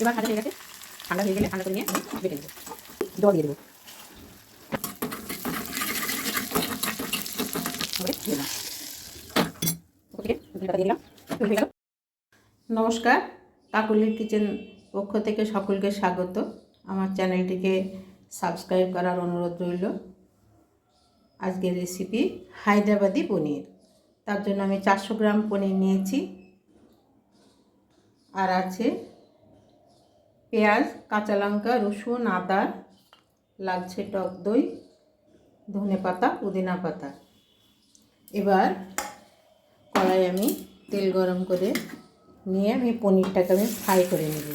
এবার ভাজা হয়ে গেছে, ঠান্ডা হয়ে গেলে ঠান্ডা করে নিয়ে আমি বেটে দেবো, জল দিয়ে দেবো। নমস্কার, কাকুলির কিচেন পক্ষ থেকে সকলকে স্বাগত। আমার চ্যানেলটিকে সাবস্ক্রাইব করার অনুরোধ রইল। আজকের রেসিপি হায়দ্রাবাদি পনির। তার জন্য আমি 400 গ্রাম পনির নিয়েছি, আর আছে পেঁয়াজ, কাঁচা লঙ্কা, রসুন, আদা, লাগছে টক দই, ধনে পাতা, পুদিনা পাতা। এবার কড়াই আমি তেল গরম করে নিয়ে আমি পনিরটাকে আমি ফ্রাই করে নেব।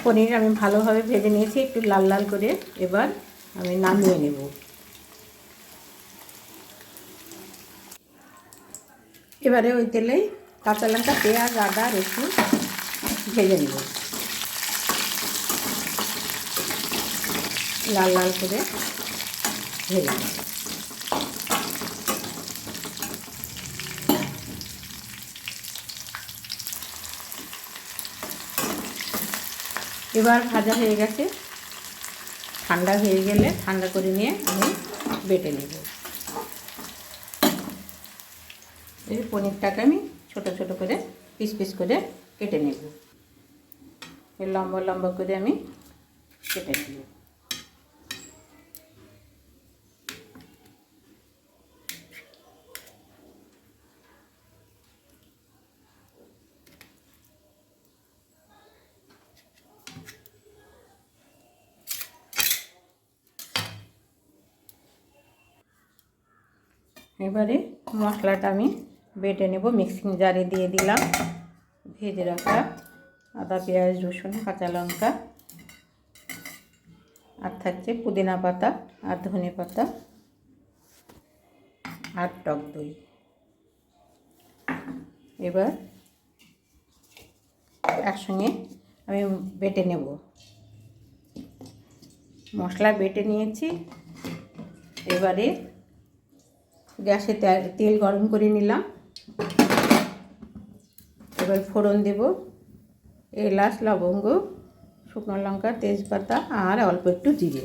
পনির আমি ভালোভাবে ভেজে নিয়েছি, একটু লাল লাল করে। এবার আমি নামিয়ে নেব। এবারে ওই তেলে কাঁচা লঙ্কা, পেঁয়াজ, আদা, রসুন ভেজে নেব, লাল লাল করে ভেজে নেব। এবার ভাজা হয়ে গেছে, ঠান্ডা হয়ে গেলে ঠান্ডা করে নিয়ে আমি বেটে নেব। এই পনিরটাকে আমি ছোট ছোট করে পিস পিস করে কেটে নেব, লম্বা লম্বা করে আমি কেটে নেব। এবারে মশলাটা আমি বেটে নেব। মিক্সিং জারে দিয়ে দিলাম ভেজে রাখা আদা, পেঁয়াজ, রসুন, কাঁচা লঙ্কা, আর থাকছে পুদিনা পাতা আর ধনে পাতা আর টক দই। এবার একসঙ্গে আমি বেটে নেব। মশলা বেটে নিয়েছি। এবারে গ্যাসে তেল গরম করে নিলাম। এবার ফোড়ন দেব এলাচ, লবঙ্গ, শুকনো লঙ্কা, তেজপাতা আর অল্প একটু জিরে।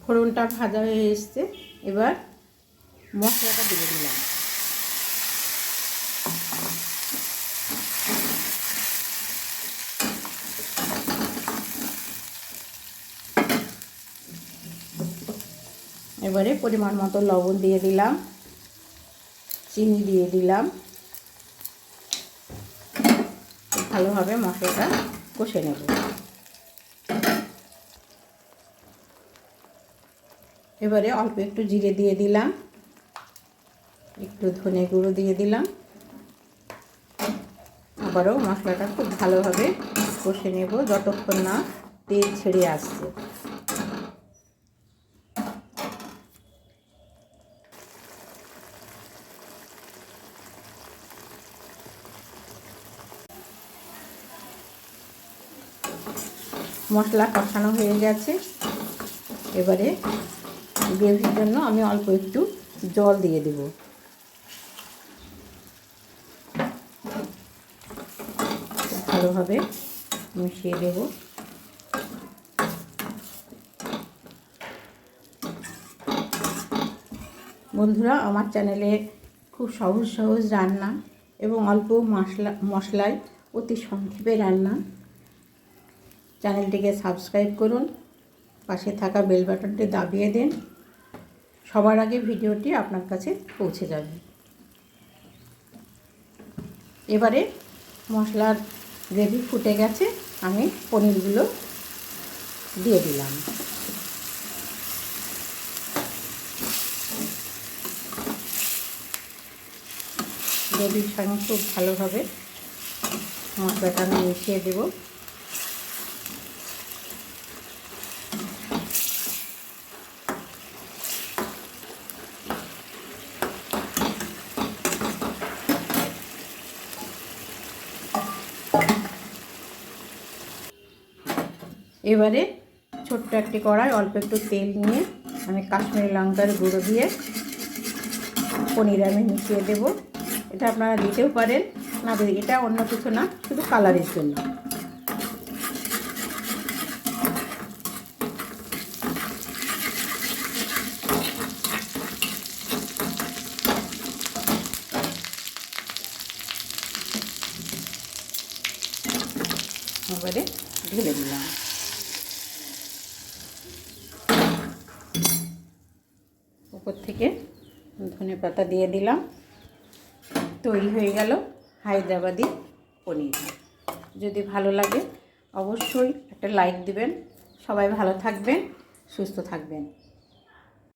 ফোড়নটা ভাজা হয়ে এসছে, এবার মশলাটা দিয়ে দিলাম। এবারে পরিমাণ মতো লবণ দিয়ে দিলাম, চিনি দিয়ে দিলাম। ভালোভাবে মশলাটা কষে নেব। এবারে অল্প একটু জিরে দিয়ে দিলাম, একটু ধনে গুঁড়ো দিয়ে দিলাম। আবারও মশলাটা খুব ভালোভাবে কষে নেব যতক্ষণ না তেল ছেড়ে আসছে। মশলা কষানো হয়ে গেছে। এবারে গ্রেভির জন্য আমি অল্প একটু জল দিয়ে দেব। ভালোভাবে মিশিয়ে দেব। বন্ধুরা, আমার চ্যানেলে খুব সহজ সহজ রান্না এবং অল্প মশলায় অতি সংক্ষেপে রান্না। চ্যানেলটিকে সাবস্ক্রাইব করুন, পাশে থাকা বেল বাটনটি দাবিয়ে দিন। সবার আগে ভিডিওটি আপনার কাছে পৌঁছে যাবে। এবারে মশলার গ্রেভি ফুটে গেছে, আমি পনিরগুলো দিয়ে দিলাম। গ্রেভির সঙ্গে খুব ভালোভাবে মশলাটা আমি মিশিয়ে দেব। এবারে ছোট্ট একটি কড়াই অল্প একটু তেল নিয়ে আমি কাশ্মীরি লঙ্কার গুঁড়ো দিয়ে পনির আমি মিশিয়ে দেব। এটা আপনারা দিতেও পারেন, না দিলে এটা অন্য কিছু না, শুধু কালারের জন্য। এবারে ঢেলে দিলাম। উপর থেকে ধনেপাতা দিয়ে দিলাম। তৈরি হয়ে গেল হায়দ্রাবাদি পনির। যদি ভালো লাগে অবশ্যই একটা লাইক দিবেন। সবাই ভালো থাকবেন, সুস্থ থাকবেন।